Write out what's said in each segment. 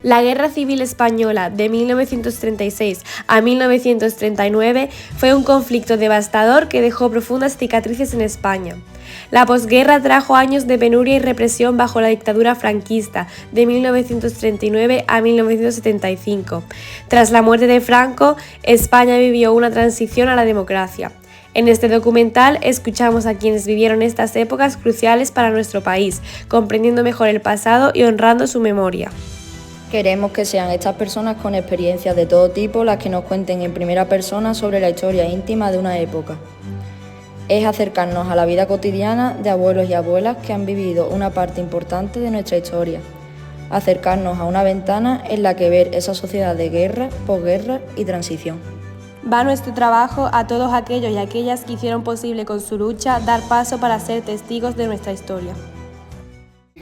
La Guerra Civil Española de 1936 a 1939 fue un conflicto devastador que dejó profundas cicatrices en España. La posguerra trajo años de penuria y represión bajo la dictadura franquista de 1939 a 1975. Tras la muerte de Franco, España vivió una transición a la democracia. En este documental escuchamos a quienes vivieron estas épocas cruciales para nuestro país, comprendiendo mejor el pasado y honrando su memoria. Queremos que sean estas personas con experiencias de todo tipo las que nos cuenten en primera persona sobre la historia íntima de una época. Es acercarnos a la vida cotidiana de abuelos y abuelas que han vivido una parte importante de nuestra historia. Acercarnos a una ventana en la que ver esa sociedad de guerra, posguerra y transición. Va nuestro trabajo a todos aquellos y aquellas que hicieron posible con su lucha dar paso para ser testigos de nuestra historia.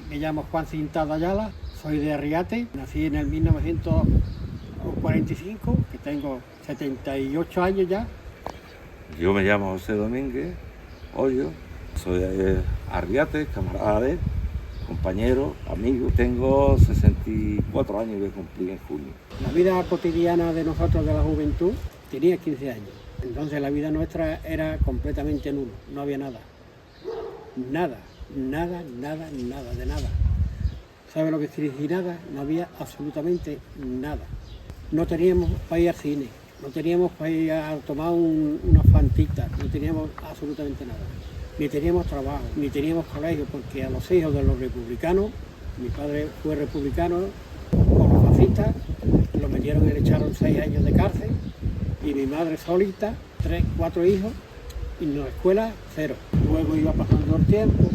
Me llamo Juan Cintado Ayala, soy de Arriate, nací en el 1945, que tengo 78 años ya. Yo me llamo José Domínguez Hoyo, soy de Arriate, camarada de él, compañero, amigo. Tengo 64 años que cumplí en junio. La vida cotidiana de nosotros de la juventud tenía 15 años, entonces la vida nuestra era completamente nula, no había nada. Nada de nada. ¿Sabe lo que quiere decir nada? No había absolutamente nada. No teníamos para ir al cine, no teníamos para ir a tomar unas fantitas, no teníamos absolutamente nada. Ni teníamos trabajo, ni teníamos colegio, porque a los hijos de los republicanos, mi padre fue republicano, con los fascistas, lo metieron y le echaron 6 años de cárcel, y mi madre solita, 3, 4 hijos, y en la escuela 0. Luego iba pasando el tiempo.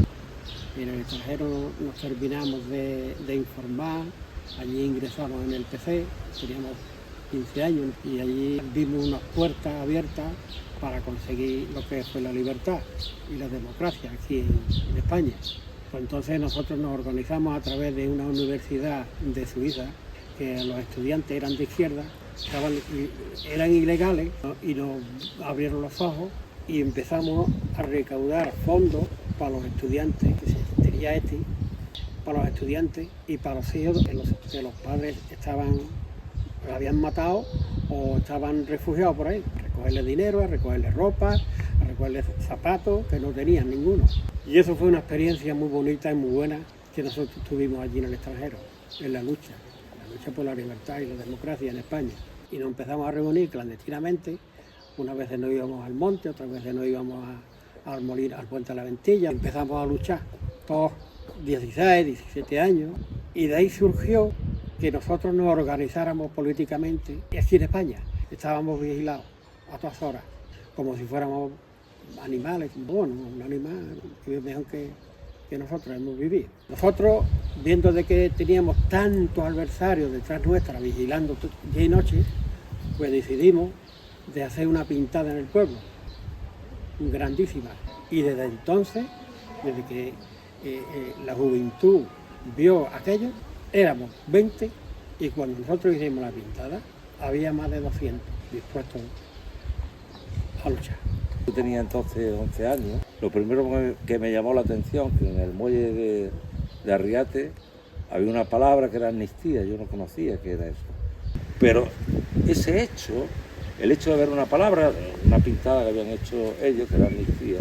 Y en el extranjero nos terminamos de informar, allí ingresamos en el PC, teníamos 15 años y allí vimos unas puertas abiertas para conseguir lo que fue la libertad y la democracia aquí en España. Pues entonces nosotros nos organizamos a través de una universidad de Suiza, que los estudiantes eran de izquierda, eran ilegales, ¿no? Y nos abrieron los ojos y empezamos a recaudar fondos para los estudiantes, que sería para los estudiantes y para los hijos que los padres habían matado o estaban refugiados por ahí, a recogerles dinero, a recogerles ropa, a recogerles zapatos, que no tenían ninguno. Y eso fue una experiencia muy bonita y muy buena que nosotros tuvimos allí en el extranjero, en la lucha por la libertad y la democracia en España. Y nos empezamos a reunir clandestinamente, unas veces nos íbamos al monte, otras veces nos íbamos al molino, al puente de la Ventilla. Empezamos a luchar, todos 16, 17 años, y de ahí surgió que nosotros nos organizáramos políticamente. Y aquí en España estábamos vigilados a todas horas, como si fuéramos animales. Bueno, un animal que es mejor que nosotros hemos vivido. Nosotros, viendo de que teníamos tantos adversarios detrás nuestra, vigilando día y noche, pues decidimos de hacer una pintada en el pueblo, grandísima. Y desde entonces, desde que la juventud vio aquello, éramos 20 y cuando nosotros hicimos la pintada, había más de 200 dispuestos a luchar. Yo tenía entonces 11 años. Lo primero que me llamó la atención, que en el muelle de Arriate había una palabra que era amnistía, yo no conocía qué era eso. Pero ese hecho, el hecho de ver una palabra, una pintada que habían hecho ellos, que era amnistía,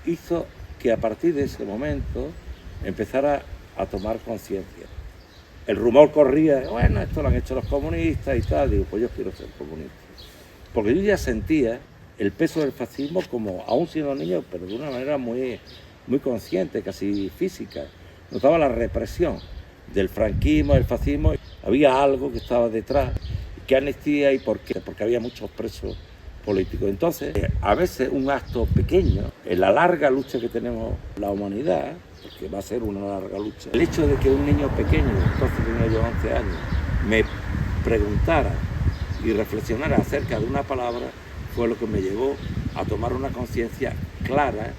hizo que a partir de ese momento empezara a tomar conciencia. El rumor corría, bueno, esto lo han hecho los comunistas y tal. Digo, pues yo quiero ser comunista. Porque yo ya sentía el peso del fascismo como, aún siendo niño, pero de una manera muy, muy consciente, casi física. Notaba la represión del franquismo, del fascismo. Había algo que estaba detrás. ¿Qué amnistía y por qué? Porque había muchos presos políticos. Entonces, a veces un acto pequeño, en la larga lucha que tenemos la humanidad, porque va a ser una larga lucha, el hecho de que un niño pequeño, entonces tenía yo 11 años, me preguntara y reflexionara acerca de una palabra, fue lo que me llevó a tomar una conciencia clara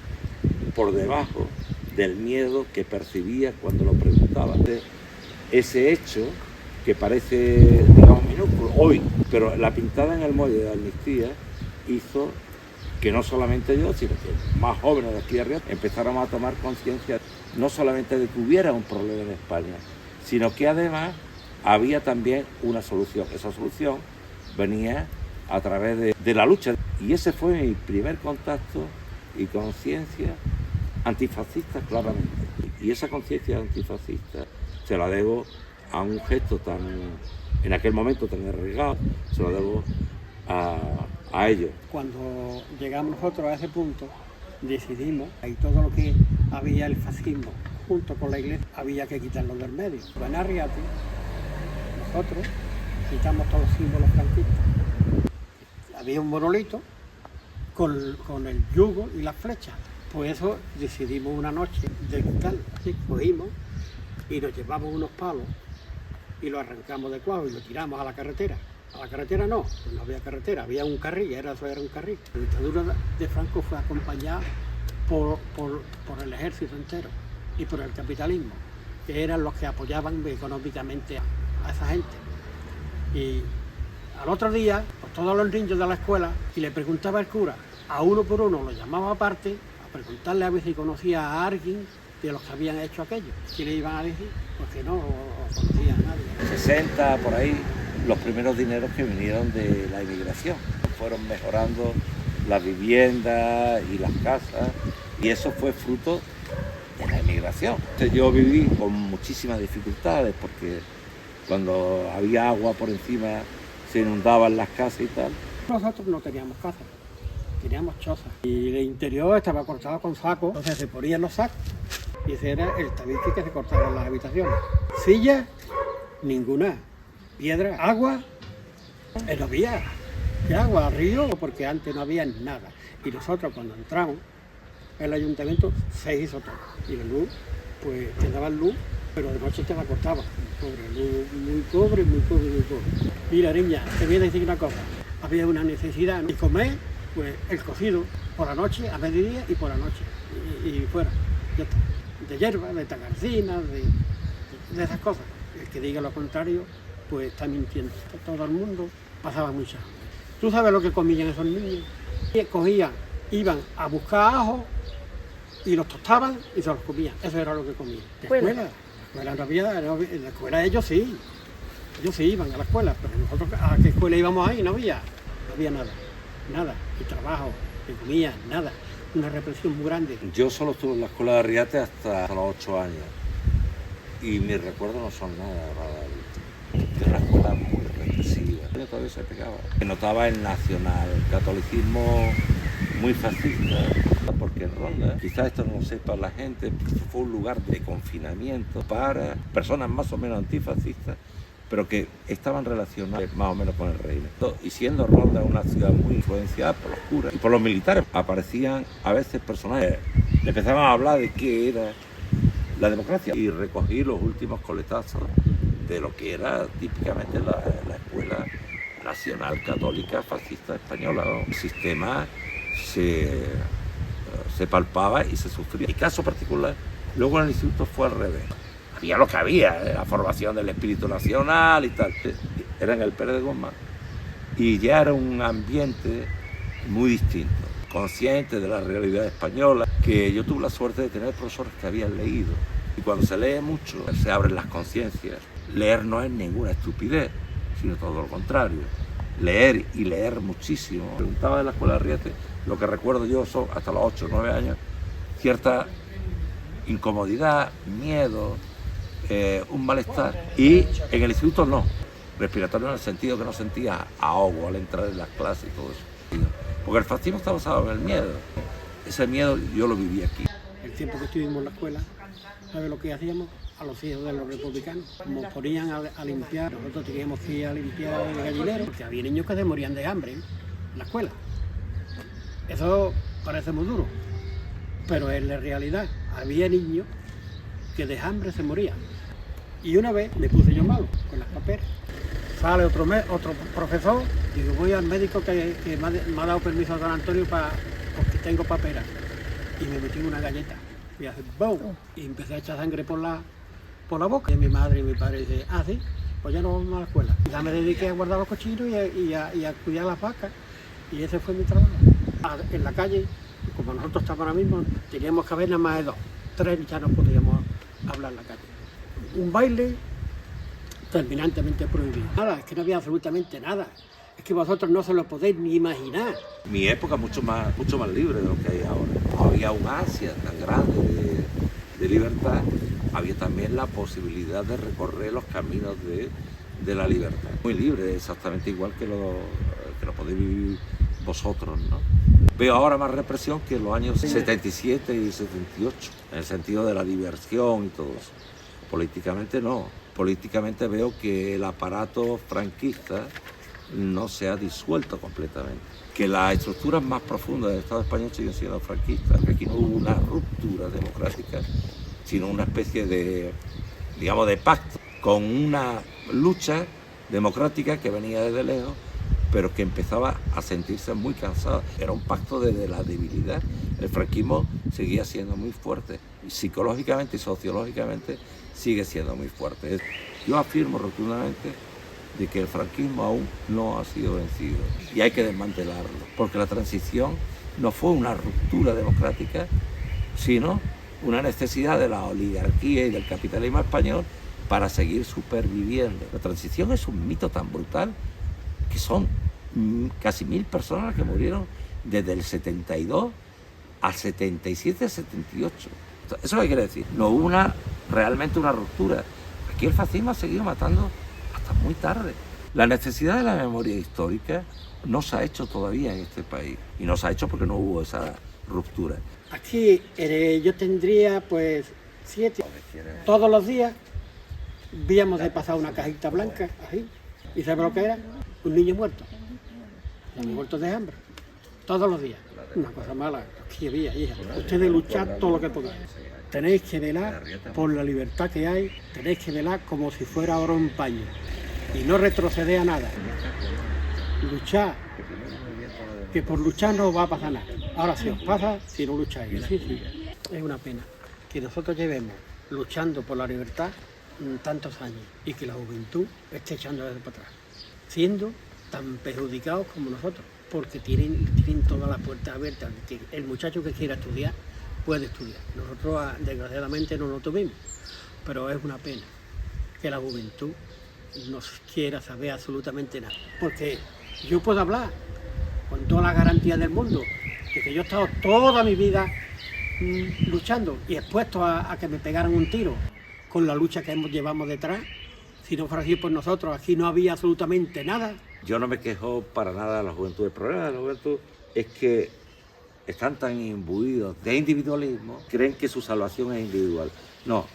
por debajo del miedo que percibía cuando lo preguntaba. Ese hecho, que parece, digamos, minúsculo hoy, pero la pintada en el muelle de amnistía hizo que no solamente yo, sino que más jóvenes de aquí arriba empezáramos a tomar conciencia no solamente de que hubiera un problema en España, sino que además había también una solución. Esa solución venía a través de la lucha. Y ese fue mi primer contacto y conciencia antifascista, claramente. Y esa conciencia antifascista se la debo a un gesto tan, en aquel momento tan arriesgado, se lo debo a ellos. Cuando llegamos nosotros a ese punto, decidimos, y todo lo que había el fascismo junto con la iglesia, había que quitarlo del medio. En Arriate, nosotros quitamos todos los símbolos franquistas. Había un monolito con el yugo y las flechas. Pues eso decidimos una noche de quitarlo. Así cogimos y nos llevamos unos palos y lo arrancamos de cuajo y lo tiramos a la carretera. A la carretera no, pues no había carretera, había un carril, eso era un carril. La dictadura de Franco fue acompañada por el ejército entero y por el capitalismo, que eran los que apoyaban económicamente a esa gente. Y al otro día, pues todos los niños de la escuela, y le preguntaba al cura, a uno por uno lo llamaba aparte, a preguntarle a ver si conocía a alguien de los que habían hecho aquello. ¿Qué le iban a decir? Pues que no conocían a nadie. 60, por ahí, los primeros dineros que vinieron de la inmigración. Fueron mejorando las viviendas y las casas, y eso fue fruto de la inmigración. Entonces yo viví con muchísimas dificultades, porque cuando había agua por encima se inundaban las casas y tal. Nosotros no teníamos casa, teníamos chozas. Y el interior estaba cortado con sacos, entonces se ponían los sacos. Y ese era el tabique que se cortaba en las habitaciones. Sillas, ninguna. Piedra, agua, no había. ¿Qué agua? Río, porque antes no había nada. Y nosotros cuando entramos, el ayuntamiento se hizo todo. Y la luz, pues te daban luz, pero de noche te la cortaban. Muy pobre, muy pobre, muy pobre. Mira, niña, te voy a decir una cosa. Había una necesidad, ¿no? Y comer, pues el cocido, por la noche, a mediodía y por la noche. Y fuera, ya está. De hierba, de tagarcina, de esas cosas. El que diga lo contrario, pues está mintiendo. Todo el mundo pasaba mucha hambre. ¿Tú sabes lo que comían esos niños? Cogían, iban a buscar ajo y los tostaban y se los comían. Eso era lo que comían. ¿La escuela no había? En la escuela ellos sí iban a la escuela, pero nosotros ¿a qué escuela íbamos ahí? No había nada. Y trabajo, que comía, nada. Una represión muy grande. Yo solo estuve en la escuela de Arriate hasta los 8 años y mis recuerdos no son nada agradables. Era una escuela muy represiva. Todavía se pegaba. Notaba el nacionalcatolicismo muy fascista, porque en Ronda, quizás esto no lo sepa la gente, fue un lugar de confinamiento para personas más o menos antifascistas, pero que estaban relacionadas más o menos con el régimen. Y siendo Ronda una ciudad muy influenciada por los curas y por los militares, aparecían a veces personajes, empezaban a hablar de qué era la democracia, y recogí los últimos coletazos de lo que era típicamente la escuela nacional católica fascista española. El sistema se palpaba y se sufría. En mi caso particular, luego en el instituto fue al revés. Había lo que había, la formación del espíritu nacional y tal. Era en el Pérez de Goma y ya era un ambiente muy distinto, consciente de la realidad española, que yo tuve la suerte de tener profesores que habían leído. Y cuando se lee mucho, se abren las conciencias. Leer no es ninguna estupidez, sino todo lo contrario. Leer y leer muchísimo. Preguntaba de la escuela de Arriate, lo que recuerdo yo son, hasta los 8 o 9 años, cierta incomodidad, miedo, un malestar. Y en el instituto no, respiratorio en el sentido que no sentía ahogo al entrar en las clases y todo eso. Porque el fascismo está basado en el miedo. Ese miedo yo lo viví aquí. El tiempo que estuvimos en la escuela, ¿sabes lo que hacíamos? A los hijos de los republicanos, nos ponían a limpiar, nosotros teníamos que ir a limpiar el gallinero, porque había niños que se morían de hambre en la escuela. Eso parece muy duro, pero es la realidad. Había niños que de hambre se morían. Y una vez me puse yo malo con las paperas. Sale otro profesor, digo, voy al médico que me ha dado permiso a don Antonio porque tengo paperas. Y me metí una galleta y hace ¡boom! Y empecé a echar sangre por la boca. Y mi madre y mi padre dicen, sí, pues ya no vamos a la escuela. Ya me dediqué a guardar los cochinos y a cuidar las vacas. Y ese fue mi trabajo. En la calle, como nosotros estamos ahora mismo, teníamos que haber nada más de 2. 3 ya no podíamos hablar en la calle. Un baile, terminantemente prohibido. Nada, es que no había absolutamente nada. Es que vosotros no se lo podéis ni imaginar. Mi época mucho más libre de lo que hay ahora. Había un ansia tan grande de libertad, había también la posibilidad de recorrer los caminos de la libertad. Muy libre, exactamente igual que lo podéis vivir vosotros, ¿no? Veo ahora más represión que en los años 77 y 78, en el sentido de la diversión y todo eso. Políticamente no. Políticamente veo que el aparato franquista no se ha disuelto completamente. Que las estructuras más profundas del Estado español siguen siendo franquistas, que aquí no hubo una ruptura democrática, sino una especie de, digamos, de pacto con una lucha democrática que venía desde lejos, pero que empezaba a sentirse muy cansada. Era un pacto desde la debilidad. El franquismo seguía siendo muy fuerte, y psicológicamente y sociológicamente sigue siendo muy fuerte. Yo afirmo rotundamente de que el franquismo aún no ha sido vencido y hay que desmantelarlo, porque la transición no fue una ruptura democrática, sino una necesidad de la oligarquía y del capitalismo español para seguir superviviendo. La transición es un mito tan brutal que son casi 1000 personas las que murieron desde el 72 al 77, 78. Eso es lo que quiere decir. No hubo realmente una ruptura. Aquí el fascismo ha seguido matando hasta muy tarde. La necesidad de la memoria histórica no se ha hecho todavía en este país. Y no se ha hecho porque no hubo esa ruptura. Aquí yo tendría pues 7. Todos los días víamos de pasar una cajita blanca, así. ¿Y sabes lo que era? Un niño muerto. Muerto de hambre. Todos los días. Una cosa mala que había, hija. Ustedes luchad todo lo que podáis. Tenéis que velar por la libertad que hay, tenéis que velar como si fuera oro en paño. Y no retroceder a nada. Luchad, que por luchar no va a pasar nada. Ahora si os pasa, si no lucháis. Sí. Es una pena que nosotros llevemos luchando por la libertad tantos años y que la juventud esté echando desde para atrás, siendo tan perjudicados como nosotros, porque tienen todas las puertas abiertas. El muchacho que quiera estudiar puede estudiar. Nosotros desgraciadamente no lo tuvimos, pero es una pena que la juventud no quiera saber absolutamente nada. Porque yo puedo hablar con toda la garantía del mundo de que yo he estado toda mi vida luchando y expuesto a que me pegaran un tiro con la lucha que llevamos detrás. Si no fuera así por nosotros, aquí no había absolutamente nada. Yo no me quejo para nada de la juventud. El problema de la juventud es que están tan imbuidos de individualismo, creen que su salvación es individual. No,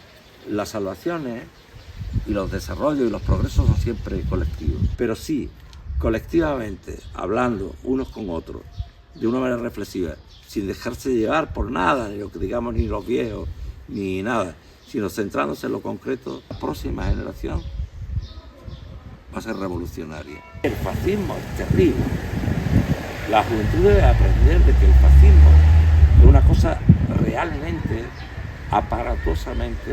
las salvaciones y los desarrollos y los progresos son siempre colectivos. Pero sí, colectivamente, hablando unos con otros, de una manera reflexiva, sin dejarse llevar por nada, ni lo que digamos, ni los viejos, ni nada, sino centrándose en lo concreto, la próxima generación va a ser revolucionaria. El fascismo es terrible. La juventud debe aprender de que el fascismo es una cosa realmente, aparatosamente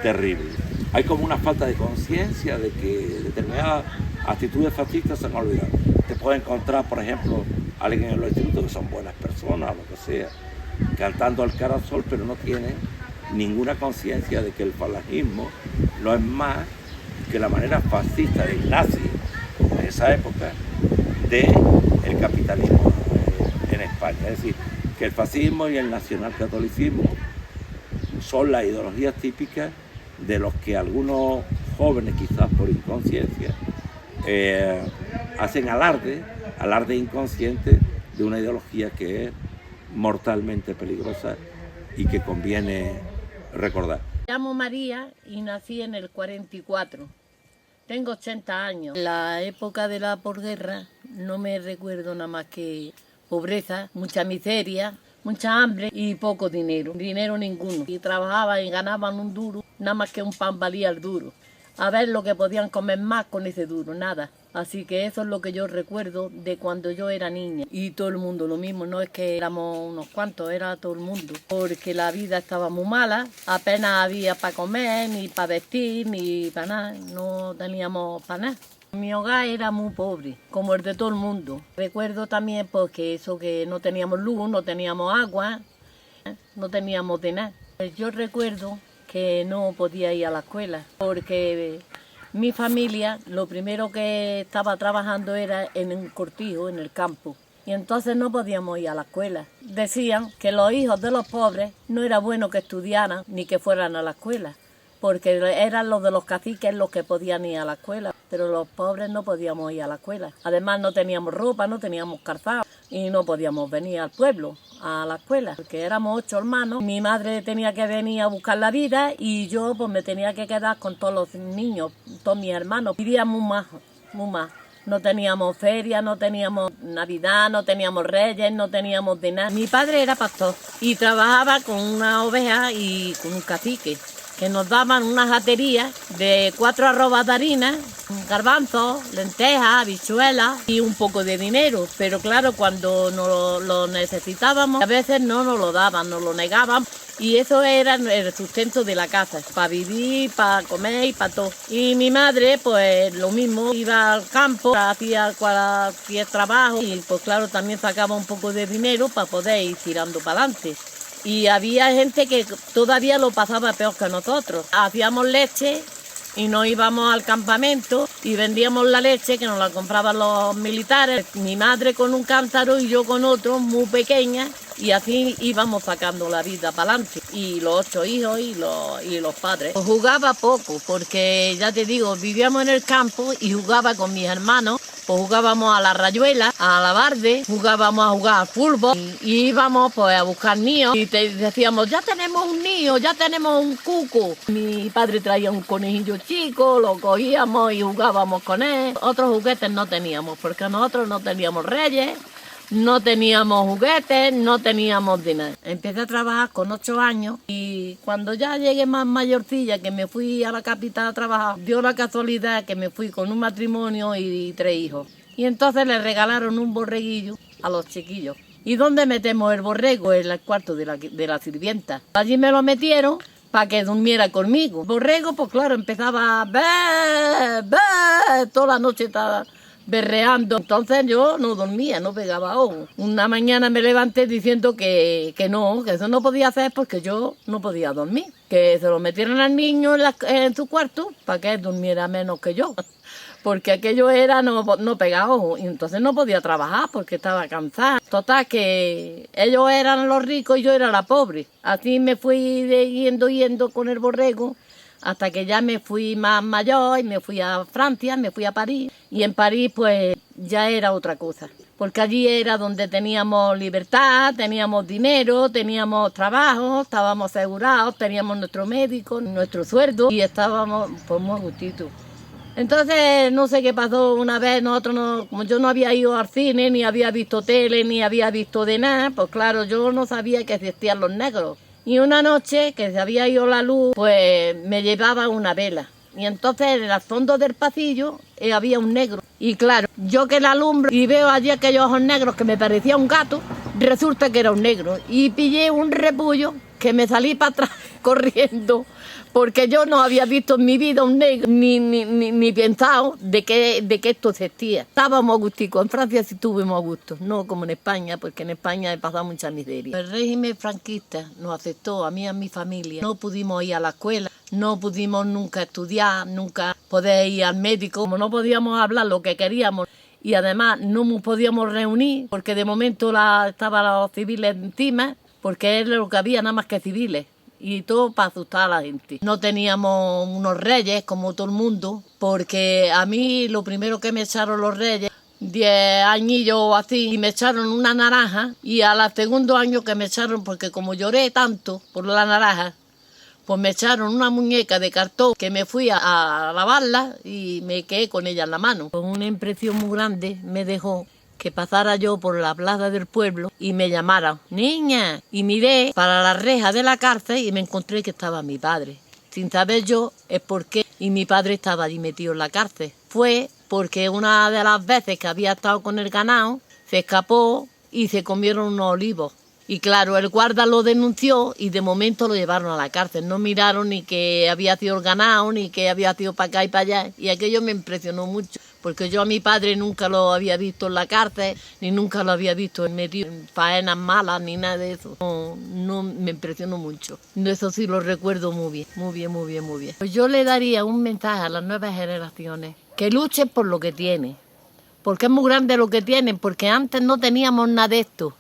terrible. Hay como una falta de conciencia de que determinadas actitudes fascistas se han olvidado. Te puedes encontrar, por ejemplo, alguien en los institutos que son buenas personas, lo que sea, cantando al cara al sol, pero no tienen ninguna conciencia de que el falangismo no es más que la manera fascista del nazi en esa época del capitalismo en España. Es decir, que el fascismo y el nacionalcatolicismo son las ideologías típicas de los que algunos jóvenes, quizás por inconsciencia, hacen alarde inconsciente de una ideología que es mortalmente peligrosa y que conviene recordar. Me llamo María y nací en el 44. Tengo 80 años. En la época de la posguerra no me recuerdo nada más que pobreza, mucha miseria, mucha hambre y poco dinero. Dinero ninguno. Y trabajaban y ganaban un duro, nada más que un pan valía el duro. A ver lo que podían comer más con ese duro, nada. Así que eso es lo que yo recuerdo de cuando yo era niña. Y todo el mundo lo mismo, no es que éramos unos cuantos, era todo el mundo. Porque la vida estaba muy mala, apenas había para comer, ni para vestir, ni para nada. No teníamos para nada. Mi hogar era muy pobre, como el de todo el mundo. Recuerdo también porque eso que no teníamos luz, no teníamos agua, no teníamos de nada. Yo recuerdo que no podía ir a la escuela porque Mi familia, lo primero que estaba trabajando era en un cortijo, en el campo. Y entonces no podíamos ir a la escuela. Decían que los hijos de los pobres no era bueno que estudiaran ni que fueran a la escuela, porque eran los de los caciques los que podían ir a la escuela, pero los pobres no podíamos ir a la escuela. Además no teníamos ropa, no teníamos calzado y no podíamos venir al pueblo a la escuela, porque éramos 8 hermanos. Mi madre tenía que venir a buscar la vida y yo pues me tenía que quedar con todos los niños, todos mis hermanos. Vivíamos muy más. No teníamos feria, no teníamos Navidad, no teníamos Reyes, no teníamos de nada. Mi padre era pastor y trabajaba con una oveja y con un cacique, que nos daban unas jaterías de 4 arrobas de harina, garbanzos, lentejas, habichuelas y un poco de dinero. Pero claro, cuando nos lo necesitábamos, a veces no nos lo daban, nos lo negaban. Y eso era el sustento de la casa, para vivir, para comer y para todo. Y mi madre, pues lo mismo, iba al campo, hacía cualquier trabajo y pues claro, también sacaba un poco de dinero para poder ir tirando para adelante. Y había gente que todavía lo pasaba peor que nosotros. Hacíamos leche y nos íbamos al campamento y vendíamos la leche que nos la compraban los militares. Mi madre con un cántaro y yo con otro, muy pequeña, y así íbamos sacando la vida para adelante. Y los 8 hijos y los padres. Pues jugaba poco, porque ya te digo, vivíamos en el campo y jugaba con mis hermanos. Pues jugábamos a la rayuela, a la barde, jugábamos a jugar al fútbol y íbamos pues a buscar niños y te decíamos, ya tenemos un niño, ya tenemos un cuco. Mi padre traía un conejillo chico, lo cogíamos y jugábamos con él. Otros juguetes no teníamos, porque nosotros no teníamos reyes, no teníamos juguetes, no teníamos dinero. Empecé a trabajar con 8 años y cuando ya llegué más mayorcilla, que me fui a la capital a trabajar, dio la casualidad que me fui con un matrimonio y 3 hijos. Y entonces le regalaron un borreguillo a los chiquillos. ¿Y dónde metemos el borrego? En el cuarto de la sirvienta. Allí me lo metieron para que durmiera conmigo. El borrego, pues claro, empezaba a toda la noche estaba berreando. Entonces yo no dormía, no pegaba ojo. Una mañana me levanté diciendo que eso no podía hacer porque yo no podía dormir. Que se lo metieran al niño en su cuarto para que él durmiera menos que yo. Porque aquello era no pegar ojo. Y entonces no podía trabajar porque estaba cansada. Total, que ellos eran los ricos y yo era la pobre. Así me fui yendo con el borrego, hasta que ya me fui más mayor y me fui a Francia, me fui a París. Y en París pues ya era otra cosa, porque allí era donde teníamos libertad, teníamos dinero, teníamos trabajo, estábamos asegurados, teníamos nuestro médico, nuestro sueldo y estábamos pues muy a gustito. Entonces no sé qué pasó una vez, como yo no había ido al cine, ni había visto tele, ni había visto de nada, pues claro, yo no sabía que existían los negros. Y una noche, que se había ido la luz, pues me llevaba una vela. Y entonces en el fondo del pasillo había un negro. Y claro, yo que la alumbro y veo allí aquellos ojos negros que me parecía un gato, resulta que era un negro. Y pillé un repullo que me salí para atrás corriendo, porque yo no había visto en mi vida un negro, ni pensado de que esto existía. Estábamos a gustico, en Francia sí tuvimos a gusto, no como en España, porque en España he pasado mucha miseria. El régimen franquista nos aceptó a mí y a mi familia. No pudimos ir a la escuela, no pudimos nunca estudiar, nunca poder ir al médico, como no podíamos hablar lo que queríamos. Y además no nos podíamos reunir, porque de momento estaban los civiles encima, porque era lo que había nada más que civiles. Y todo para asustar a la gente. No teníamos unos reyes como todo el mundo, porque a mí lo primero que me echaron los reyes, 10 añillos o así, y me echaron una naranja, y al segundo año que me echaron, porque como lloré tanto por la naranja, pues me echaron una muñeca de cartón que me fui a lavarla y me quedé con ella en la mano. Con una impresión muy grande me dejó que pasara yo por la plaza del pueblo y me llamara, niña, y miré para la reja de la cárcel y me encontré que estaba mi padre. Sin saber yo el por qué, y mi padre estaba allí metido en la cárcel. Fue porque una de las veces que había estado con el ganado, se escapó y se comieron unos olivos. Y claro, el guarda lo denunció y de momento lo llevaron a la cárcel. No miraron ni que había sido el ganado, ni que había sido para acá y para allá. Y aquello me impresionó mucho, porque yo a mi padre nunca lo había visto en la cárcel, ni nunca lo había visto metido en faenas malas, ni nada de eso. No me impresionó mucho. Eso sí lo recuerdo muy bien, muy bien, muy bien, muy bien. Pues yo le daría un mensaje a las nuevas generaciones, que luchen por lo que tienen, porque es muy grande lo que tienen, porque antes no teníamos nada de esto,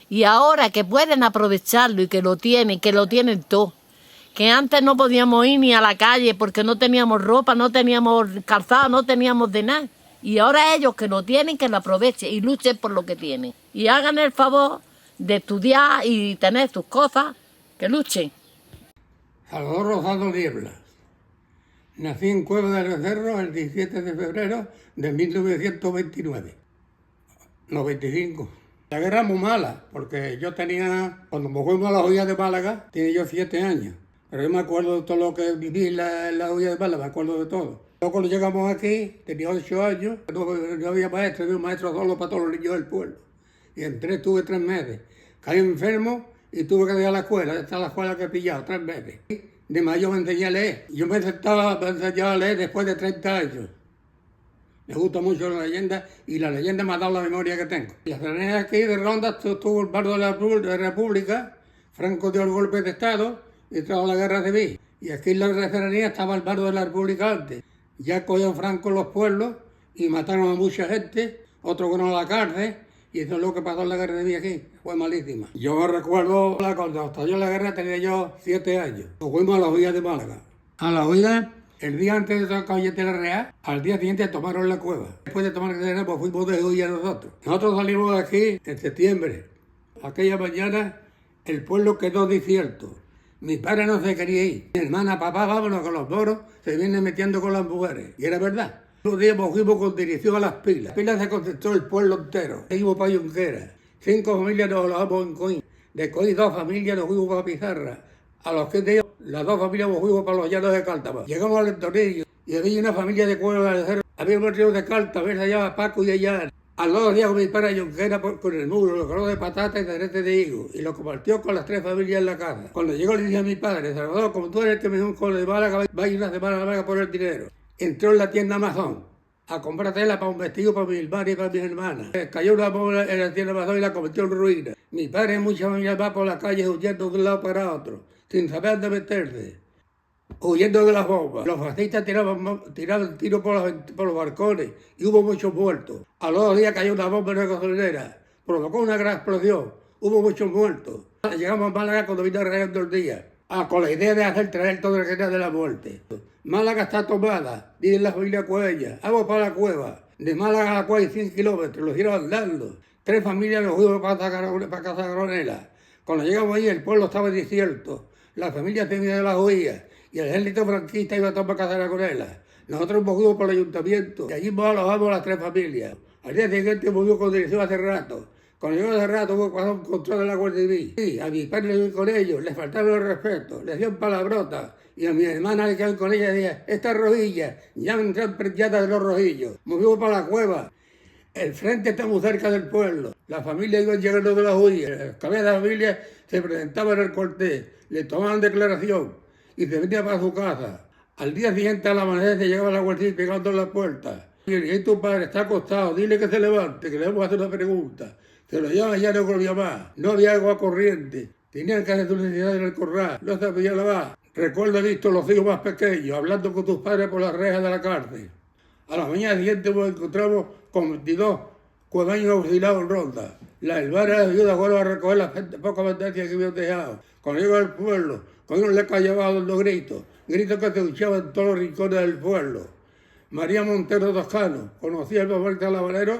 y ahora que pueden aprovecharlo y que lo tienen todo. Que antes no podíamos ir ni a la calle porque no teníamos ropa, no teníamos calzado, no teníamos de nada. Y ahora ellos que lo tienen, que lo aprovechen y luchen por lo que tienen. Y hagan el favor de estudiar y tener sus cosas, que luchen. Salvador Rosado Nieblas. Nací en Cueva del Becerro el 17 de febrero de 1929. 95. La guerra muy mala, porque yo tenía, cuando me fuimos a la Hoya de Málaga, tenía yo 7 años. Pero yo me acuerdo de todo lo que viví en la Hoya de Málaga, me acuerdo de todo. Luego cuando llegamos aquí, tenía 8 años, no había maestro, había un maestro solo para todos los niños del pueblo. Y entré, estuve 3 meses. Caí enfermo y tuve que ir a la escuela, esta es la escuela que he pillado, 3 meses. De mayo me enseñé a leer. Yo me enseñaba a leer después de 30 años. Me gusta mucho la leyenda y la leyenda me ha dado la memoria que tengo. La cercanía aquí de Ronda estuvo el barrio de la República, Franco dio el golpe de Estado y trajo la guerra civil. Y aquí en la cercanía estaba el barrio de la República antes. Ya cogió Franco los pueblos y mataron a mucha gente, otros fueron a la cárcel y eso es lo que pasó en la guerra civil aquí. Fue malísima. Yo me recuerdo cuando estalló la guerra tenía yo 7 años. Nos fuimos a la Hoya de Málaga. A la Hoya. El día antes de tocar Collete la Real, al día siguiente tomaron la cueva. Después de tomar la cueva, pues fuimos de Hoya nosotros. Nosotros salimos de aquí en septiembre. Aquella mañana el pueblo quedó desierto. Mi padre no se quería ir. Mi hermana, papá, vámonos con los moros, se vienen metiendo con las mujeres. Y era verdad. Los días fuimos con dirección a las pilas. Las pilas se contestó el pueblo entero. Seguimos para Junquera. 5 familias nos alojamos en Coín. De Coín 2 familias nos fuimos para Pizarra. A los 15 días, las 2 familias nos fuimos para los llanos de Cáltava. Llegamos al Entornillo y había una familia de Cueva del Cerro. Había un río de Cáltava, se llamaba Paco y allá. Al 2 días con mi padre a Junquera con el muro, lo coló de patata y de de higo. Y lo compartió con las 3 familias en la casa. Cuando llegó le dije a mi padre, Salvador, como tú eres el que me dio un colo de Málaga, va a ir una semana a Málaga por el dinero. Entró en la tienda Amazon a comprar tela para un vestido para mi hermana y para mis hermanas. Cayó una bomba en la tienda Amazon y la convirtió en ruina. Mi padre y muchas familias va por la calle huyendo de un lado para otro, sin saber dónde meterse, huyendo de las bombas. Los fascistas tiraban tiros por los balcones y hubo muchos muertos. A los 2 días cayó una bomba en una gasolinera, provocó una gran explosión, hubo muchos muertos. Llegamos a Málaga cuando vino rayando el día, con la idea de traer todo el general de la muerte. Málaga está tomada, dice la familia Cuella, vamos para la cueva. De Málaga a la cueva hay 100 kilómetros, lo hicieron andando. 3 familias nos fuimos para Casa Gronela. Cuando llegamos allí el pueblo estaba desierto. Las familias tenían de las huellas y el ejército franquista iba a tomar Casa Gronela. Nosotros nos fuimos por el ayuntamiento y allí nos alojamos las 3 familias. Al día siguiente movimos con dirección a Cerrato. Cuando llegó a Cerrato hubo pasado un control de la Guardia Civil. Sí, a mis padres le con ellos, les faltaba el respeto, les hacían palabrotas. Y a mi hermana le quedaban con ella y decía, estas rojillas ya entran preñadas de los rojillos. Movimos para la cueva. El frente está muy cerca del pueblo. Las familias iban llegando de las huellas. Las cabezas de la familia se presentaban en el cuartel, le tomaban declaración y se venían para su casa. Al día siguiente, a la amanecer, llegaba la guardia pegando en la puerta. Y le dije, tu padre está acostado, dile que se levante, que le vamos a hacer una pregunta. Se lo llama y ya no volvió más. No había agua corriente. Tenían que hacer sus necesidades en el corral. No se podía lavar. Recuerdo he visto los hijos más pequeños hablando con tus padres por las rejas de la cárcel. A la mañana siguiente nos encontramos con 22 cuevaños auxiliados en ronda. La hermana de ayuda fueron a recoger las pocas pendencias que habían dejado. Cuando llegó al pueblo, con uno le callaba dando gritos que se escuchaban en todos los rincones del pueblo. María Montero Toscano conocía el papel de Lavanero,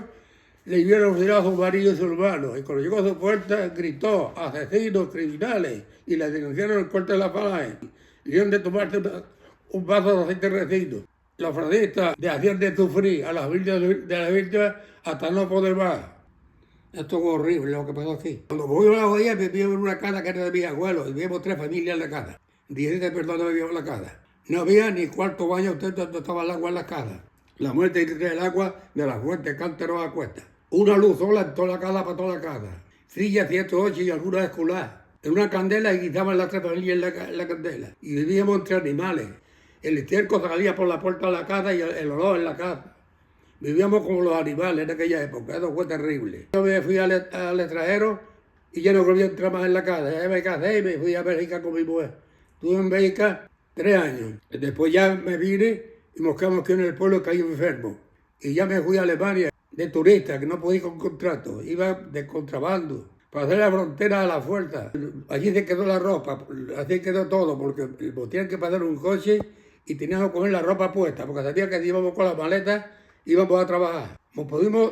le vieron auxiliar a su marido y su hermano. Y cuando llegó a su puerta, gritó, asesinos, criminales, y la denunciaron el corte de la Falange. Le dieron de tomarse un vaso de aceite recito. Los franquistas de hacían de sufrir a las víctimas hasta no poder más. Esto es horrible lo que pasó aquí. Cuando voy a la olla vivíamos en una casa que era de mi abuelo y vivíamos 3 familias en la casa. 17 personas vivíamos en la casa. No había ni cuarto baño donde estaba el agua en la casa. La muerte trae el agua de la fuente, cántaro a cuesta. Una luz sola en toda la casa para toda la casa. Sillas 7, 8 y algunas escolar. En una candela y guisaban las 3 familias en la candela. Y vivíamos entre animales. El estiércol salía por la puerta de la casa y el olor en la casa. Vivíamos como los animales en aquella época, eso fue terrible. Yo me fui al extranjero y ya no volví a entrar más en la casa. Ya me casé y me fui a Bélgica con mi mujer. Estuve en Bélgica 3 años. Después ya me vine y nos quedamos aquí en el pueblo, caí enfermo. Y ya me fui a Alemania de turista, que no podía con contrato. Iba de contrabando. Pasé la frontera a la fuerza. Allí se quedó la ropa, así quedó todo, porque tenían que pasar un coche y teníamos que coger la ropa puesta, porque sabía que si íbamos con las maletas, íbamos a trabajar. Nos pudimos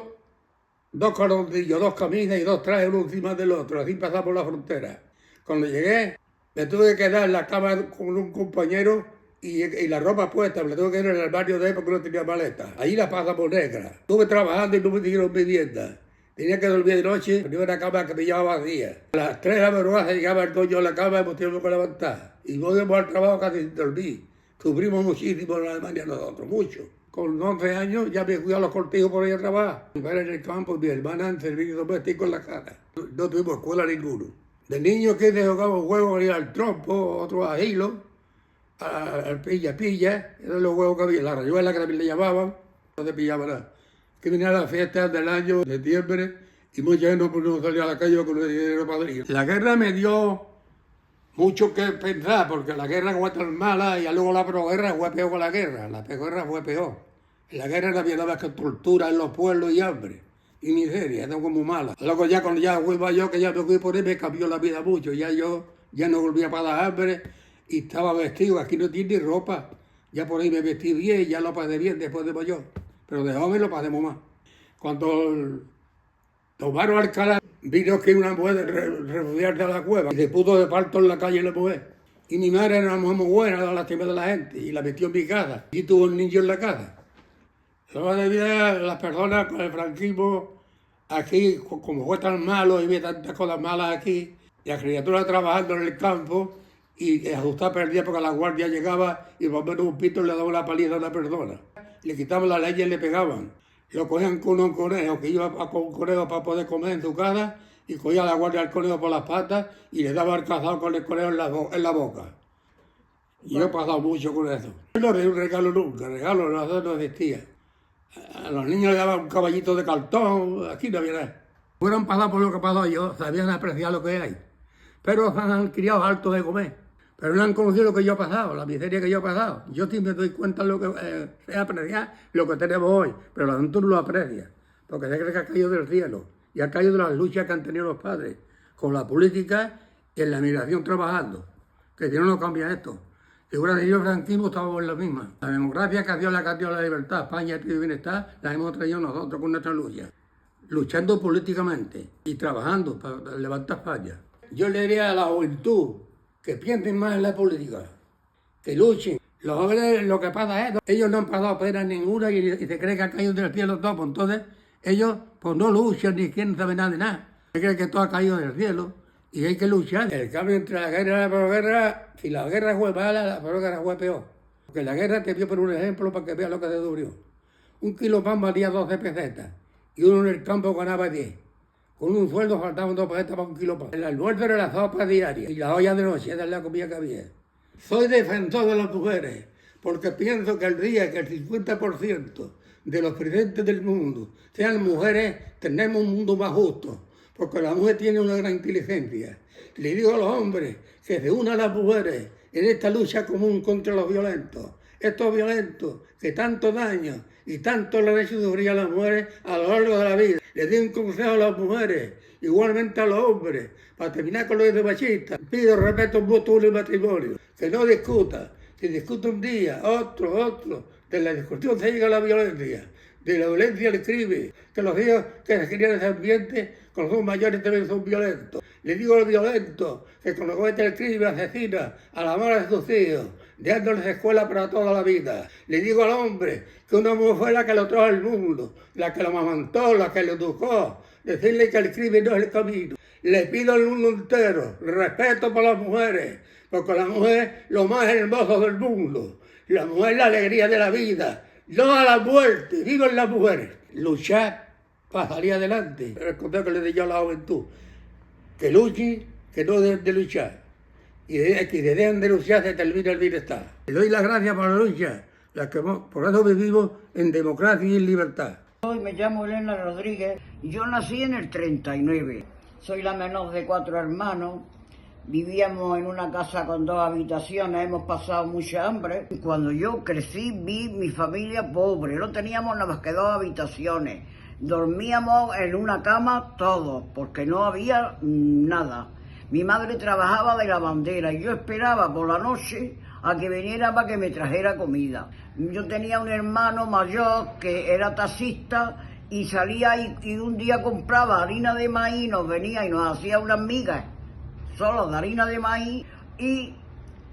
2 calzoncillos, 2 camisas y 2 trajes uno encima del otro, así pasamos la frontera. Cuando llegué, me tuve que quedar en la cama con un compañero y la ropa puesta, me la tuve que quedar en el armario de él porque no tenía maleta. Allí la pasamos negra. Estuve trabajando y no me dieron vivienda. Tenía que dormir de noche, tenía una cama que me llevaba vacía. A las 3 de la madrugada llegaba el dueño a la cama y nos teníamos que levantar. Y no íbamos al trabajo casi sin dormir. Sufrimos muchísimo en Alemania nosotros, mucho. Con 11 años ya me fui a los cortijos por ahí a trabajar. Mi padre en el campo, mi hermana en servicio doméstico en la casa. No tuvimos escuela ninguno. De niños que jugábamos juegos, al trompo, otros a hilo, al pilla, eran los juegos que había, la rayuela que también le llamaban, no se pillaba nada. Que venía a las fiestas del año, de septiembre, y mucha gente no salía a la calle con el dinero para ir. La guerra me dio mucho que pensar, porque la guerra fue tan mala y luego la posguerra fue peor que la guerra. La posguerra fue peor. En la guerra no había nada más que tortura en los pueblos y hambre y miseria, era como mala. Luego ya cuando ya fui yo, que ya me fui por ahí, me cambió la vida mucho. Ya yo ya no volvía para la hambre y estaba vestido. Aquí no tiene ni ropa. Ya por ahí me vestí bien, ya lo pasé bien después de mayor. Pero de joven lo pasemos más. Cuando tomaron Alcalá, vino que una mujer refugiarse a la cueva y se puso de parto en la calle la mujer. Y mi madre era una mujer muy buena, la lastimé de la gente y la metió en mi casa. Y tuvo un niño en la casa. Eso debido a las personas con el franquismo aquí, como fue tan malo y vi tantas cosas malas aquí, y la criatura trabajando en el campo y ajustar perdía porque la guardia llegaba y por lo menos un pito le daba una paliza a una persona. Le quitaban la leche y le pegaban. Lo cogían con un conejo que iba con un conejo para poder comer en su casa y cogía a la guardia al conejo por las patas y le daba el cazado con el conejo en la boca. Y yo he pasado mucho con eso. No le di un regalo nunca, regalo no existía. A los niños le daban un caballito de cartón, aquí no había nada. Fueron pasados por lo que pasó yo, sabían apreciar lo que hay. Pero se han criado hartos de comer. Pero no han conocido lo que yo he pasado, la miseria que yo he pasado. Yo sí me doy cuenta de lo que es apreciar lo que tenemos hoy, pero la gente no lo aprecia, porque se cree que ha caído del cielo y ha caído de las luchas que han tenido los padres con la política y en la migración trabajando, que si no, no cambia esto. Si hubiera sido el franquismo, estábamos en la misma. La democracia que ha sido la que ha sido la libertad, España y el bienestar, la hemos traído nosotros con nuestra lucha, luchando políticamente y trabajando para levantar España. Yo le diría a la juventud que piensen más en la política, que luchen. Los jóvenes, lo que pasa es, ellos no han pasado pena ninguna y se creen que han caído del cielo todo, pues entonces ellos pues no luchan ni quieren saber nada de nada. Se creen que todo ha caído del cielo y hay que luchar. El cambio entre la guerra y la posguerra, si la guerra fue mala, la posguerra fue peor. Porque la guerra te dio por un ejemplo para que veas lo que te durió. Un kilo pan valía 12 pesetas y uno en el campo ganaba 10. Con un sueldo faltaban 2 pesetas para un kilo pan. El almuerzo era la sopa diaria y la olla de noche era la comida que había. Soy defensor de las mujeres porque pienso que el día que el 50% de los presidentes del mundo sean mujeres, tendremos un mundo más justo, porque la mujer tiene una gran inteligencia. Le digo a los hombres que se unan a las mujeres en esta lucha común contra los violentos. Estos violentos que tanto daño y tanto le han hecho sufrir a las mujeres a lo largo de la vida. Les doy un consejo a las mujeres, igualmente a los hombres, para terminar con lo de machistas. Pido respeto mutuo en el matrimonio, que no discuta. Si discute un día, otro, de la discusión se llega a la violencia. De la violencia al crimen, que los hijos que se crían en ese ambiente, cuando son mayores también son violentos. Le digo a los violentos que cuando cometen el crimen asesina a la madre de sus hijos, dejándoles escuela para toda la vida. Le digo al hombre que una mujer fue la que lo trajo al mundo, la que lo amamantó, la que lo educó. Decirle que el crimen no es el camino. Le pido al mundo entero respeto por las mujeres, porque la mujer es lo más hermoso del mundo. La mujer es la alegría de la vida, no a la muerte. Vivan las mujeres. Luchar para salir adelante. El consejo que le doy yo a la juventud, que luchen, que no dejen de luchar. Y que dejen de luchar se termina el bienestar. Le doy las gracias por la lucha, Por eso vivimos en democracia y en libertad. Hoy me llamo Elena Rodríguez. Yo nací en el 39. Soy la menor de 4 hermanos. Vivíamos en una casa con 2 habitaciones, hemos pasado mucha hambre. Cuando yo crecí vi mi familia pobre, no teníamos nada más que 2 habitaciones. Dormíamos en una cama todos, porque no había nada. Mi madre trabajaba de lavandera y yo esperaba por la noche a que viniera para que me trajera comida. Yo tenía un hermano mayor que era taxista y salía y un día compraba harina de maíz, nos venía y nos hacía unas migas solo de harina de maíz, y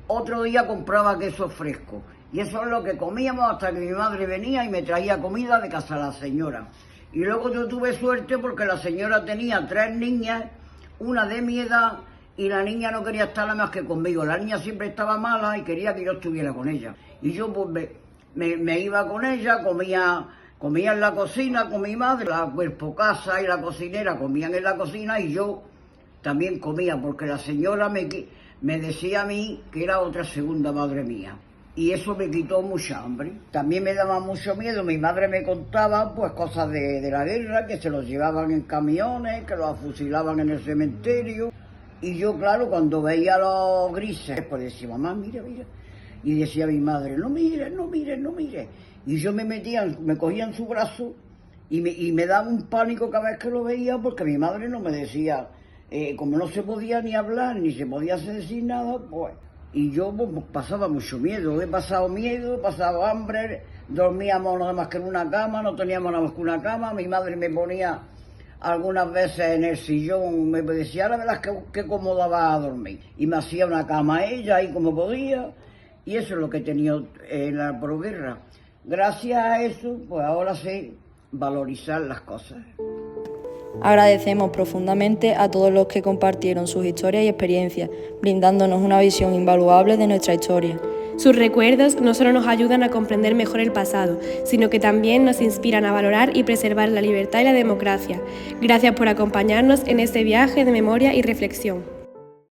otro día compraba queso fresco. Y eso es lo que comíamos hasta que mi madre venía y me traía comida de casa de la señora. Y luego yo tuve suerte porque la señora tenía 3 niñas, una de mi edad, y la niña no quería estar más que conmigo. La niña siempre estaba mala y quería que yo estuviera con ella. Y yo pues me iba con ella, comía en la cocina con mi madre, la cuerpo casa y la cocinera comían en la cocina y yo también comía, porque la señora me decía a mí que era otra segunda madre mía. Y eso me quitó mucha hambre. También me daba mucho miedo. Mi madre me contaba pues cosas de la guerra, que se los llevaban en camiones, que los fusilaban en el cementerio. Y yo, claro, cuando veía los grises, pues decía, mamá, mira, mira. Y decía mi madre, no mires, no mires, no mires. Y yo me cogía en su brazo y me daba un pánico cada vez que lo veía, porque mi madre no me decía, como no se podía ni hablar, ni se podía decir nada, pues... Y yo pues, pasaba mucho miedo, he pasado hambre, dormíamos nada más que en una cama, no teníamos nada más que una cama, mi madre me ponía algunas veces en el sillón, me decía, la verdad es que cómoda vas a dormir. Y me hacía una cama ella ahí como podía, y eso es lo que he tenido en la posguerra. Gracias a eso, pues ahora sé valorizar las cosas. Agradecemos profundamente a todos los que compartieron sus historias y experiencias, brindándonos una visión invaluable de nuestra historia. Sus recuerdos no solo nos ayudan a comprender mejor el pasado, sino que también nos inspiran a valorar y preservar la libertad y la democracia. Gracias por acompañarnos en este viaje de memoria y reflexión.